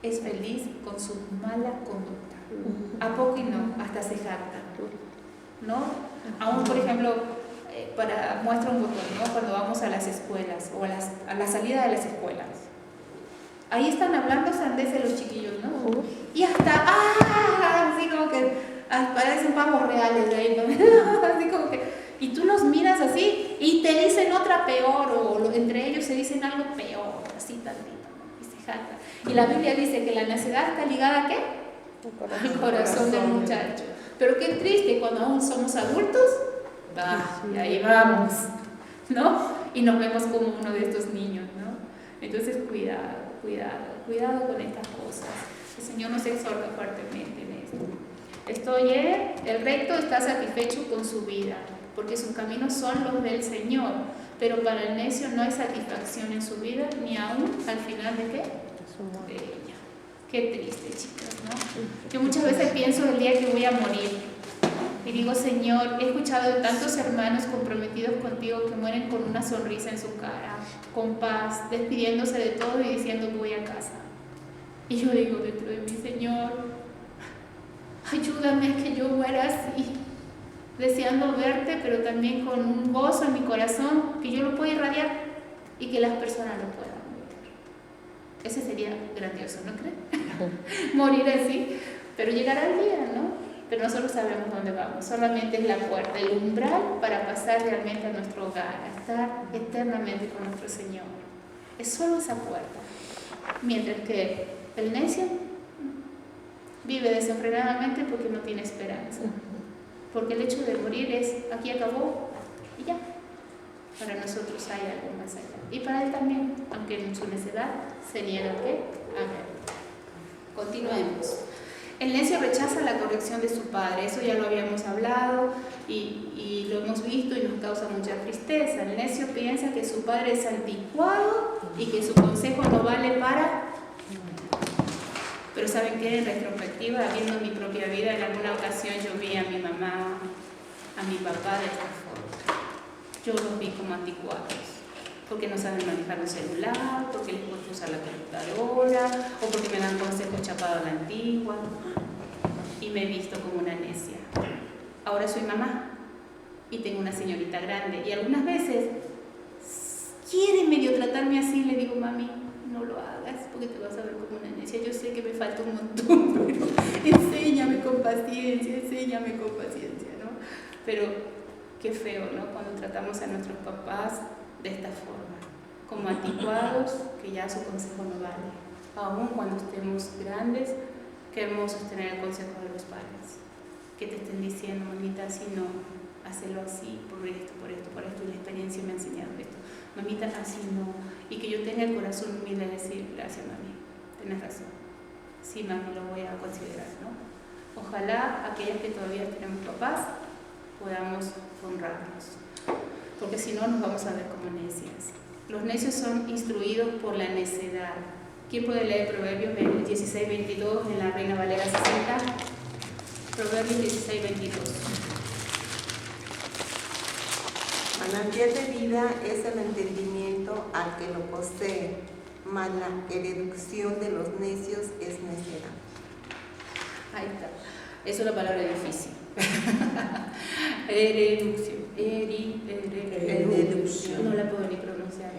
es feliz con su mala conducta. ¿A poco y no? Hasta se jacta. ¿No? Aún, por ejemplo, muestra un botón, ¿no? Cuando vamos a las escuelas o a la salida de las escuelas. Ahí están hablando sandeces los chiquillos, ¿no? Y hasta, así como que parecen pavos reales de ahí, ¿no? Así como que, y tú los miras así y te dicen otra peor, o entre ellos se dicen algo peor, así tantito, ¿no? Y se jacta. Y la Biblia dice que la necedad está ligada ¿a qué? Al corazón del muchacho. Pero qué triste cuando aún somos adultos, y ahí vamos, ¿no? Y nos vemos como uno de estos niños, ¿no? Entonces cuidado con estas cosas. El Señor nos exhorta fuertemente en esto. El recto está satisfecho con su vida, porque sus caminos son los del Señor, pero para el necio no hay satisfacción en su vida, ni aún al final de ¿qué? De ella. Qué triste, chicas, ¿no? Yo muchas veces pienso el día que voy a morir y digo, Señor, he escuchado de tantos hermanos comprometidos contigo que mueren con una sonrisa en su cara, con paz, despidiéndose de todo y diciendo voy a casa. Y yo digo dentro de mí, Señor, ayúdame a que yo muera así, deseando verte, pero también con un gozo en mi corazón que yo lo pueda irradiar y que las personas lo puedan ver. Ese sería grandioso, ¿no creen? Morir así, pero llegará el día, ¿no? Pero nosotros sabemos dónde vamos, solamente es la puerta, el umbral para pasar realmente a nuestro hogar, a estar eternamente con nuestro Señor. Es solo esa puerta. Mientras que el necio vive desenfrenadamente porque no tiene esperanza. Porque el hecho de morir es, aquí acabó y ya. Para nosotros hay algo más allá. Y para él también, aunque en su necedad se niega a ver. Continuemos. El necio rechaza la corrección de su padre, eso ya lo habíamos hablado y lo hemos visto y nos causa mucha tristeza. El necio piensa que su padre es anticuado y que su consejo no vale para... Pero ¿saben qué? En retrospectiva, viendo mi propia vida, en alguna ocasión yo vi a mi mamá, a mi papá de esta forma. Yo los vi como anticuados, porque no saben manejar un celular, porque les cuesta usar la computadora, o porque me dan consejos chapados a la antigua, y me he visto como una necia. Ahora soy mamá, y tengo una señorita grande, y algunas veces quiere medio tratarme así, le digo, mami, no lo hagas, porque te vas a ver como una necia. Yo sé que me falta un montón, pero enséñame con paciencia, ¿no? Pero qué feo, ¿no? Cuando tratamos a nuestros papás de esta forma, como anticuados, que ya su consejo no vale. Aún cuando estemos grandes, qué hermoso es tener el consejo de los padres, que te estén diciendo, mamita, así no, hazlo así, por esto, y la experiencia me ha enseñado esto. Mamita, así no. Y que yo tenga el corazón humilde de decir, gracias, mami, tienes razón. Sí, mami, lo voy a considerar, ¿no? Ojalá aquellas que todavía tenemos papás podamos honrarnos, porque si no nos vamos a ver como necias. Los necios son instruidos por la necedad. ¿Quién puede leer Proverbios 16:22 en la Reina Valera 60? Proverbios 16:22. Manantial de vida es el entendimiento al que lo posee, mas la erudición de los necios es necedad. Ahí está. Es una palabra difícil. Erudición. No la puedo ni pronunciar.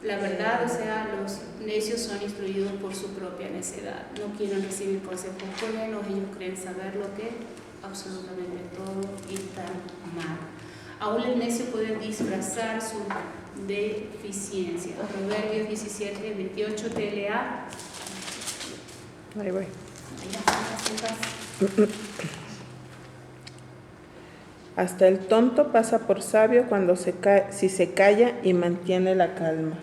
La verdad, o sea, los necios son instruidos por su propia necedad. No quieren recibir consejos buenos, ellos creen saber lo que absolutamente todo y están mal. Aún el necio puede disfrazar su deficiencia. Proverbios 17, 28, TLA. Ahí voy. Hasta el tonto pasa por sabio cuando si se calla y mantiene la calma.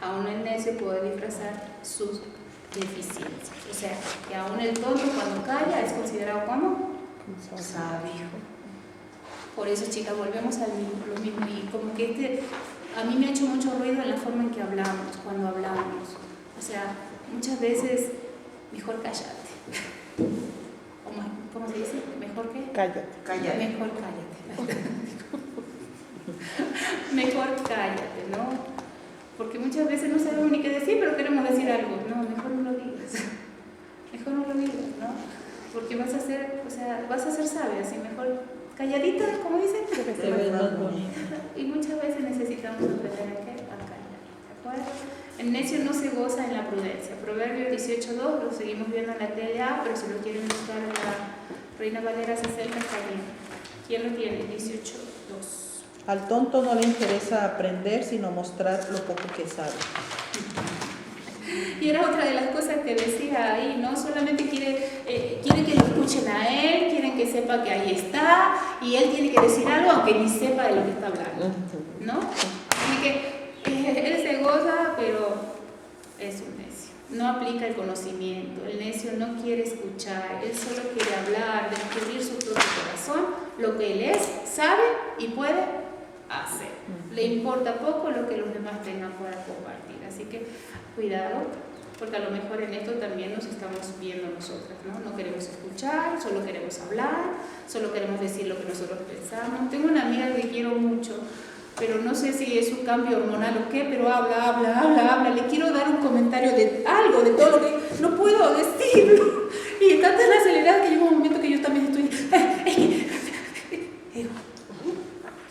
Aún el necio puede disfrazar sus deficiencias. O sea, que aún el tonto cuando calla es considerado como sabio. Por eso, chicas, volvemos a lo mismo. Y como que a mí me ha hecho mucho ruido en la forma en que hablamos, cuando hablamos. O sea, muchas veces, mejor cállate. ¿Cómo se dice? ¿Mejor qué? Cállate. Mejor cállate. Mejor cállate, ¿no? Porque muchas veces no sabemos ni qué decir, pero queremos decir algo. No, mejor no lo digas. Mejor no lo digas, ¿no? Porque vas a ser sabia, así mejor calladita, como dicen. Te ves más bonita. Y muchas veces necesitamos aprender a callar, ¿de acuerdo? El necio no se goza en la prudencia. Proverbios 18.2, lo seguimos viendo en la TLA, pero si lo quieren buscar en la Reina Valera 60 está bien. ¿Quién lo tiene? 18.2. Al tonto no le interesa aprender, sino mostrar lo poco que sabe. Y era otra de las cosas que decía ahí, ¿no? Solamente quiere que lo escuchen a él, quieren que sepa que ahí está, y él tiene que decir algo aunque ni sepa de lo que está hablando, ¿no? Así que él se goza, pero es un necio. No aplica el conocimiento, el necio no quiere escuchar, él solo quiere hablar, descubrir su propio corazón, lo que él es, sabe y puede hacer. Le importa poco lo que los demás tengan para compartir. Así que cuidado, porque a lo mejor en esto también nos estamos viendo nosotras, ¿no? No queremos escuchar, solo queremos hablar, solo queremos decir lo que nosotros pensamos. Tengo una amiga que quiero mucho, pero no sé si es un cambio hormonal o qué, pero habla. Le quiero dar un comentario de algo, de todo lo que no puedo decirlo. Y está tan acelerada que llega un momento que yo también estoy...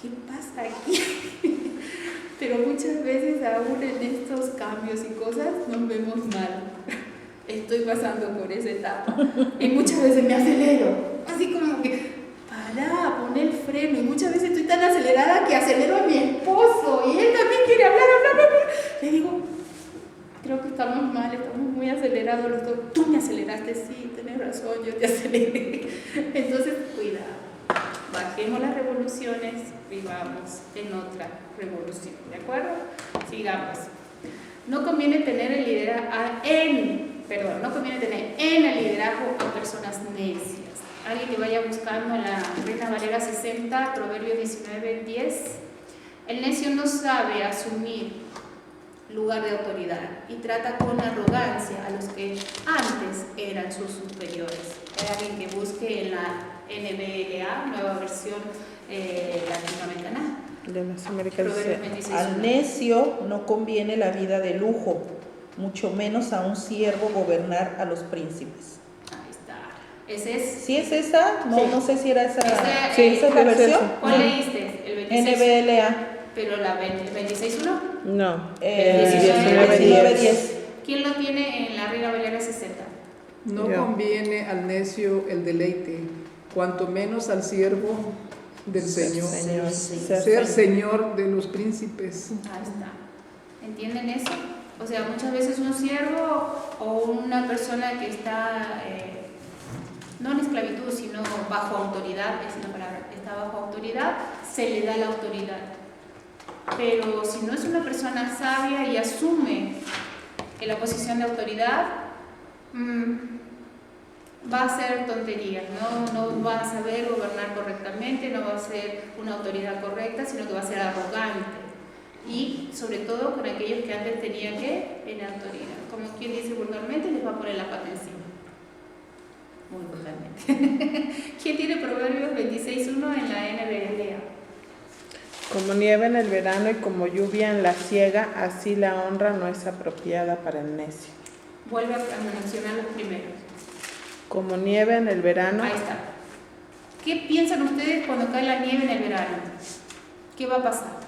¿Qué pasa aquí? Pero muchas veces aún en estos cambios y cosas nos vemos mal. Estoy pasando por esa etapa. Y muchas veces me acelero. Así como que, pon el freno. Y muchas veces estoy tan acelerada que acelero a mi esposo. Y él también quiere hablar. Le digo, creo que estamos mal, estamos muy acelerados los dos. Tú me aceleraste, sí, tenés razón, yo te aceleré. Entonces, cuidado. Bajemos las revoluciones y vamos en otra revolución, ¿de acuerdo? Sigamos. No conviene tener en el liderazgo a personas necias. Alguien que vaya buscando en la Reina Valera 60, Proverbios 19:10. El necio no sabe asumir lugar de autoridad y trata con arrogancia a los que antes eran sus superiores. Hay alguien que busque en la NBLA, nueva versión latinoamericana. De las Américas. Al necio no conviene la vida de lujo, mucho menos a un siervo gobernar a los príncipes. Ahí está. ¿Ese es? ¿Sí es esa? No, Sí. No sé si era esa. Sí, ¿Esa es la versión? ¿Cuál leíste? ¿El 26? NBLA. ¿Pero la 26.1? No. 19:10. ¿Quién lo tiene en la Reina Valera 60? No Yo. conviene al necio el deleite, cuanto menos al siervo del Señor. Ser señor de los príncipes. Ahí está. ¿Entienden eso? O sea, muchas veces un siervo o una persona que está, no en esclavitud, sino bajo autoridad, es la palabra, está bajo autoridad, se le da la autoridad. Pero si no es una persona sabia y asume la posición de autoridad, va a hacer tonterías, no va a saber gobernar correctamente, no va a ser una autoridad correcta, sino que va a ser arrogante. Y sobre todo con aquellos que antes tenían que en autoridad. Como quien dice vulgarmente, les va a poner la pata encima. Muy vulgarmente. ¿Quién tiene Proverbios 26.1 en la NBLA? Como nieve en el verano y como lluvia en la siega, así la honra no es apropiada para el necio. Vuelve a mencionar los primeros. Como nieve en el verano. Ahí está. ¿Qué piensan ustedes cuando cae la nieve en el verano? ¿Qué va a pasar?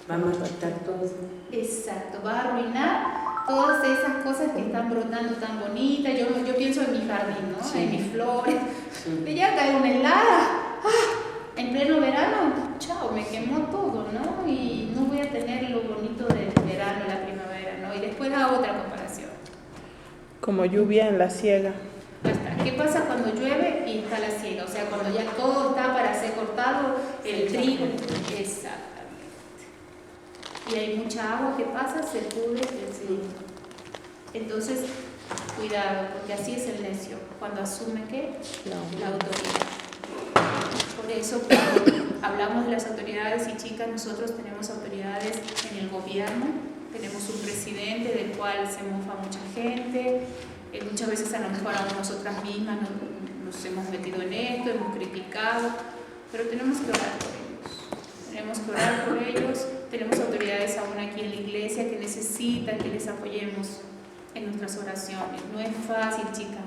Vamos a quitar todo. Exacto, va a arruinar todas esas cosas que están brotando tan bonitas. Yo pienso en mi jardín, ¿no? Sí. En mis flores. Sí. Ya cae una helada. En pleno verano, chao, me quemó todo, ¿no? Como lluvia en la siega. Ahí está. ¿Qué pasa cuando llueve y está la siega? O sea, cuando ya todo está para ser cortado, el trigo. Exactamente. Y hay mucha agua que pasa, se pudre el trigo. Entonces, cuidado, porque así es el necio, cuando asume ¿qué? La autoridad. Por eso, cuando hablamos de las autoridades, y chicas, nosotros tenemos autoridades en el gobierno, tenemos un presidente del cual se mofa mucha gente, muchas veces a lo mejor aún nosotras mismas nos hemos metido en esto, hemos criticado, pero tenemos que orar por ellos. Tenemos que orar por ellos. Tenemos autoridades aún aquí en la iglesia que necesitan que les apoyemos en nuestras oraciones. No es fácil, chica.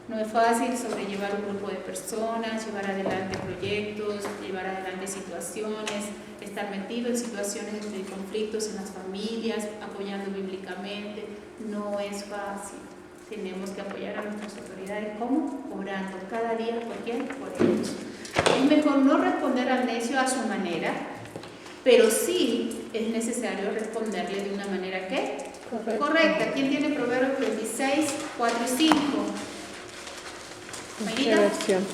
No es fácil sobrellevar un grupo de personas, llevar adelante proyectos, llevar adelante situaciones, estar metido en situaciones de conflictos en las familias, apoyando bíblicamente. No es fácil. Tenemos que apoyar a nuestras autoridades. ¿Cómo? Orando cada día. ¿Por quién? Por ellos. Es mejor no responder al necio a su manera, pero sí es necesario responderle de una manera ¿qué? Correcta. ¿Quién tiene Proverbios 26, 4 y 5? ¿Qué versión?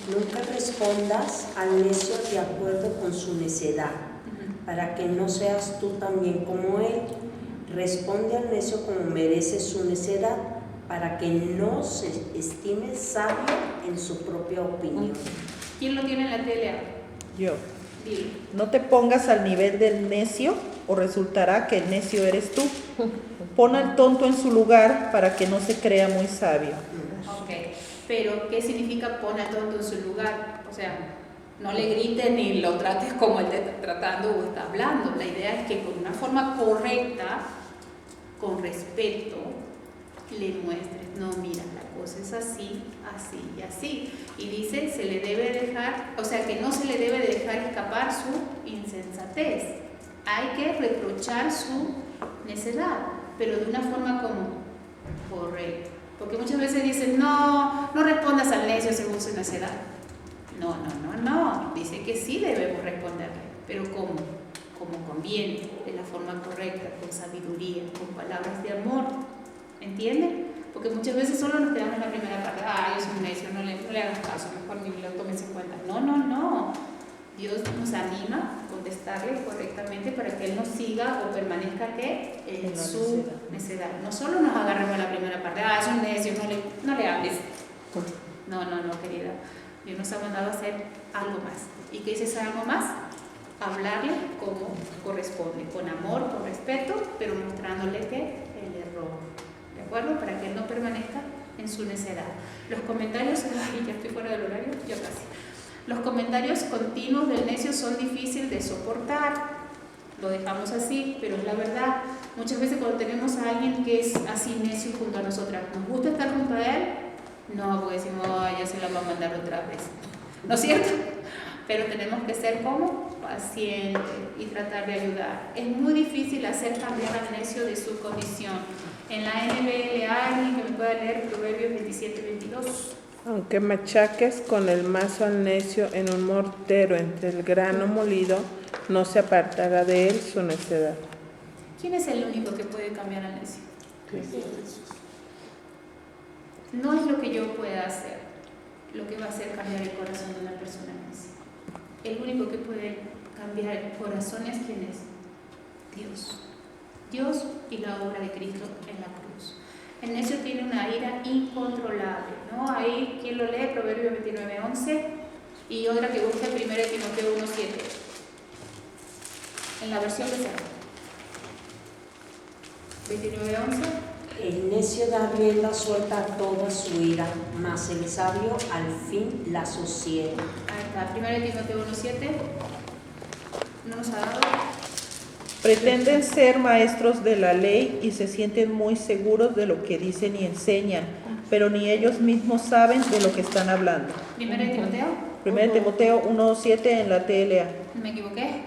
Nunca respondas al necio de acuerdo con su necedad, para que no seas tú también como él. Responde al necio como merece su necedad, para que no se estime sabio en su propia opinión. ¿Quién lo tiene en la tele? Yo. Dile. No te pongas al nivel del necio o resultará que el necio eres tú. Pon al tonto en su lugar para que no se crea muy sabio. Ok, pero ¿qué significa pon al tonto en su lugar? O sea, no le grites ni lo trates como él te está tratando o está hablando. La idea es que con una forma correcta, con respeto, le muestres, no, mira, la cosa es así, así y así. Y dice, se le debe dejar, o sea, que no se le debe dejar escapar su insensatez. Hay que reprochar su necedad, pero de una forma como correcta. Porque muchas veces dicen, no respondas al necio según su necedad. No. Dice que sí debemos responderle, pero ¿cómo? Como conviene, de la forma correcta, con sabiduría, con palabras de amor. ¿Entienden? Porque muchas veces solo nos quedamos en la primera parte. Es un necio, no le hagas caso, mejor ni lo tomes en cuenta. No. Dios nos anima a contestarle correctamente para que Él nos siga o permanezca ¿qué? En su necedad. No solo nos agarremos a la primera parte. Es un necio, no le hables. No, querida. Dios nos ha mandado a hacer algo más. ¿Y qué es ese algo más? Hablarle como corresponde, con amor, con respeto, pero mostrándole que el error. ¿De acuerdo? Para que Él no permanezca en su necedad. Los comentarios, ya estoy fuera del horario, yo casi. Los comentarios continuos del necio son difíciles de soportar. Lo dejamos así, pero es la verdad. Muchas veces cuando tenemos a alguien que es así necio junto a nosotras, ¿nos gusta estar junto a él? No, porque decimos, ya se la va a mandar otra vez. ¿No es cierto? Pero tenemos que ser como pacientes y tratar de ayudar. Es muy difícil hacer cambiar al necio de su condición. En la NBL, ¿alguien que me pueda leer Proverbios 27, 22? Aunque machaques con el mazo al necio en un mortero entre el grano molido, no se apartará de él su necedad. ¿Quién es el único que puede cambiar al necio? No es lo que yo pueda hacer lo que va a hacer cambiar el corazón de una persona necia. El único que puede cambiar el corazón es ¿quién es? Dios. Dios y la obra de Cristo en la cruz. El necio tiene una ira incontrolable, ¿no? Ahí, ¿quién lo lee? Proverbios 29:11 y otra que busca 1 Timoteo 1:7. En la versión que sea. 29:11. El necio da rienda suelta a toda su ira, mas el sabio al fin la sosiega. Ahí está, 1 Timoteo 1:7. No nos ha dado. Pretenden ser maestros de la ley y se sienten muy seguros de lo que dicen y enseñan, pero ni ellos mismos saben de lo que están hablando. 1 Timoteo. 1 Timoteo 1:7 en la TLA. ¿Me equivoqué?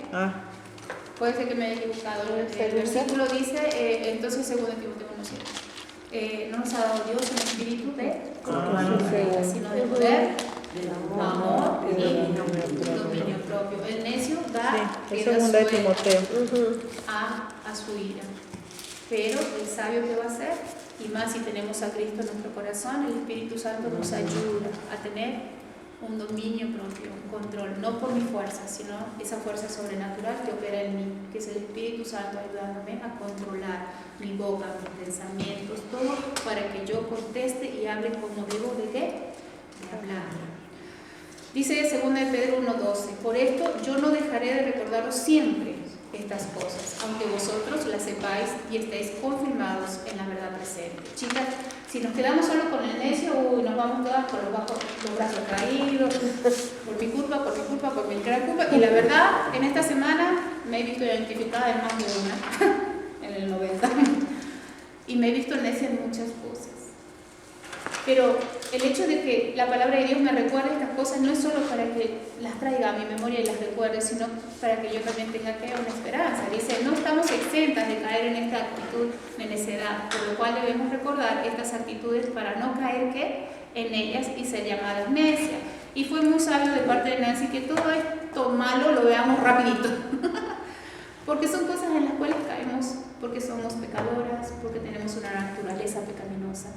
Puede ser que me haya equivocado. El versículo dice, entonces 2 Timoteo 1:7. No nos ha dado Dios un espíritu de confianza, sino de poder, amor y dominio propio. El necio da rienda suelta a su ira. Pero el sabio, ¿qué va a hacer? y más si tenemos a Cristo en nuestro corazón, el Espíritu Santo nos ayuda a tener un dominio propio, un control, no por mi fuerza, sino esa fuerza sobrenatural que opera en mí, que es el Espíritu Santo ayudándome a controlar mi boca, mis pensamientos, todo para que yo conteste y hable como debo de ¿qué? De hablar. Dice 2 Pedro 1:12, por esto yo no dejaré de recordaros siempre estas cosas, aunque vosotros las sepáis y estéis confirmados en la verdad presente. Chicas, si nos quedamos solo con el necio, nos vamos todas con los brazos caídos, por mi culpa, por mi gran culpa. Y la verdad, en esta semana me he visto identificada en más de una, en el 90, y me he visto necia en muchas cosas. Pero el hecho de que la palabra de Dios me recuerde estas cosas no es solo para que las traiga a mi memoria y las recuerde, sino para que yo también tenga que una esperanza. Dice, no estamos exentas de caer en esta actitud de necedad, por lo cual debemos recordar estas actitudes para no caer ¿qué? En ellas y ser llamadas necias. Y fue muy sabio de parte de Nancy que todo esto malo lo veamos rapidito. Porque son cosas en las cuales caemos, porque somos pecadoras, porque tenemos una naturaleza pecaminosa.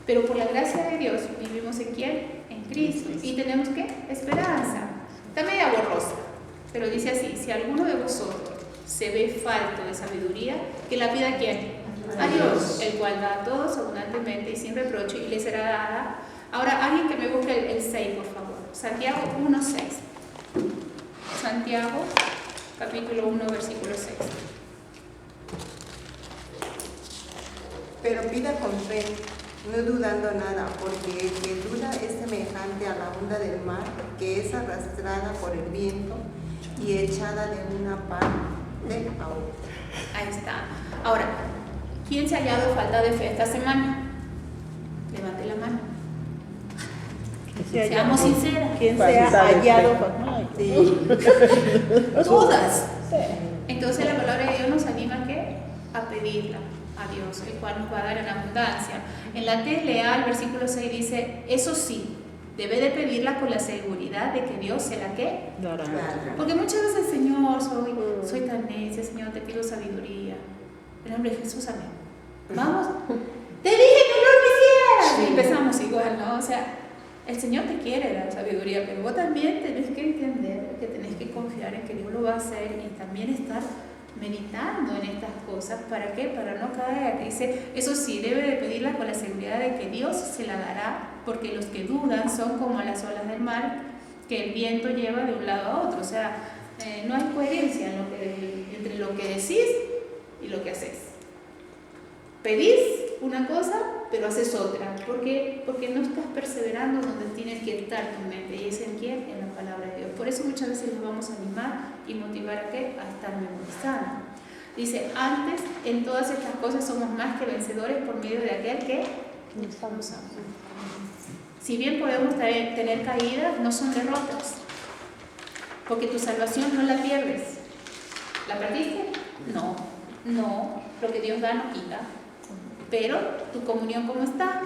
Pero por la gracia de Dios vivimos en ¿quién? En Cristo. Y tenemos ¿qué? Esperanza. Está media borrosa, pero dice así, si alguno de vosotros se ve falto de sabiduría, que la pida ¿a quién? A Dios, el cual da a todos abundantemente y sin reproche y le será dada. Ahora, alguien que me busque el 6, por favor. Santiago 1:6. Santiago, capítulo 1, versículo 6. Pero pida con fe, no dudando nada, porque el que duda es semejante a la onda del mar, que es arrastrada por el viento y echada de una parte a otra. Ahí está. Ahora, ¿quién se ha hallado falta de fe esta semana? Levante la mano. Seamos sinceras. ¿Quién se ha hallado? Sí. Todas. Entonces la palabra de Dios nos anima ¿a qué? A pedirla a Dios, el cual nos va a dar en abundancia. En la TLA, el versículo 6 dice, eso sí, debe de pedirla con la seguridad de que Dios se la ¿qué? Dará. Porque muchas veces, Señor, soy tan necia, Señor, te pido sabiduría. En el nombre de Jesús, amén. Vamos. Te dije que no lo hicieras. Y empezamos igual, ¿no? O sea, el Señor te quiere dar sabiduría, pero vos también tenés que entender que tenés que confiar en que Dios lo va a hacer y también estar meditando en estas cosas. ¿Para qué? Para no caer. Dice, eso sí, debe de pedirla con la seguridad de que Dios se la dará, porque los que dudan son como las olas del mar, que el viento lleva de un lado a otro. O sea, no hay coherencia entre lo que decís y lo que haces. Pedís una cosa, pero haces otra. ¿Por qué? Porque no estás perseverando donde tienes que estar tu mente. ¿Y es en quién? En la palabra de Dios. Por eso muchas veces los vamos a animar y motivar a ¿qué? A estar memorizando. Dice, antes en todas estas cosas somos más que vencedores por medio de aquel que nos amó. Si bien podemos tener caídas, no son derrotas. Porque tu salvación no la pierdes. ¿La perdiste? No. Lo que Dios da no quita. Pero tu comunión, ¿cómo está?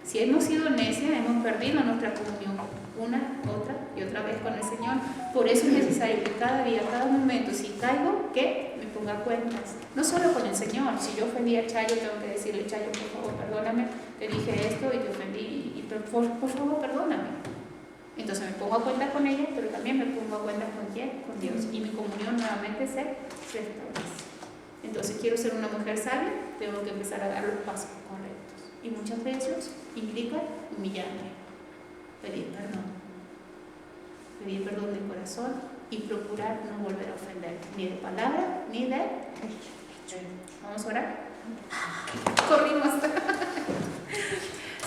Si hemos sido necias, hemos perdido nuestra comunión una, otra y otra vez con el Señor. Por eso es necesario que cada día, cada momento, si caigo, que me ponga cuentas. No solo con el Señor. Si yo ofendí a Chayo, tengo que decirle, Chayo, por favor, perdóname, te dije esto y te ofendí, y por favor, perdóname. Entonces me pongo a cuentas con ella, pero también me pongo a cuentas con ¿quién? Con Dios. Y mi comunión nuevamente se restablece. Entonces, quiero ser una mujer sabia, tengo que empezar a dar los pasos correctos. Y muchas veces implica humillarme, pedir perdón de corazón y procurar no volver a ofender, ni de palabra, ni de hecho. ¿Vamos a orar? Corrimos.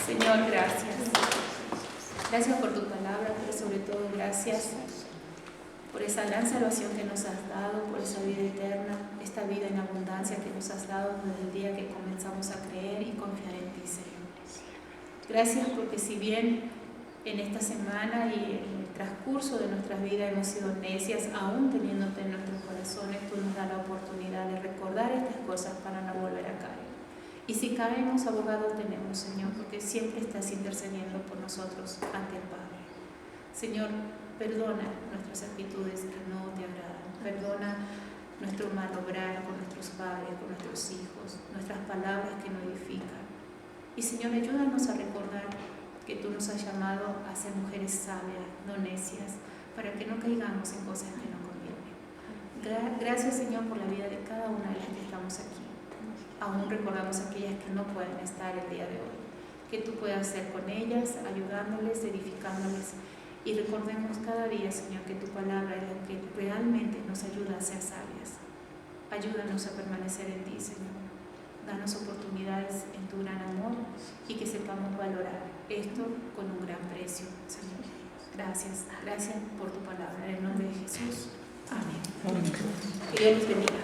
Señor, gracias. Gracias por tu palabra, pero sobre todo gracias por esa gran salvación que nos has dado, por esa vida eterna, esta vida en abundancia que nos has dado desde el día que comenzamos a creer y confiar en ti, Señor. Gracias porque si bien en esta semana y en el transcurso de nuestras vidas hemos sido necias, aún teniéndote en nuestros corazones, tú nos das la oportunidad de recordar estas cosas para no volver a caer. Y si caemos, abogado tenemos, Señor, porque siempre estás intercediendo por nosotros ante el Padre. Señor, perdona nuestras actitudes que no te agradan. Perdona nuestro mal obrar con nuestros padres, con nuestros hijos, nuestras palabras que no edifican. Y Señor, ayúdanos a recordar que tú nos has llamado a ser mujeres sabias, no necias, para que no caigamos en cosas que no convienen. Gracias, Señor, por la vida de cada una de las que estamos aquí. Aún recordamos a aquellas que no pueden estar el día de hoy. Que tú puedas ser con ellas, ayudándoles, edificándoles. Y recordemos cada día, Señor, que tu palabra es la que realmente nos ayuda a ser sabias. Ayúdanos a permanecer en ti, Señor. Danos oportunidades en tu gran amor y que sepamos valorar esto con un gran precio, Señor. Gracias por tu palabra. En el nombre de Jesús. Amén. Que Dios les bendiga.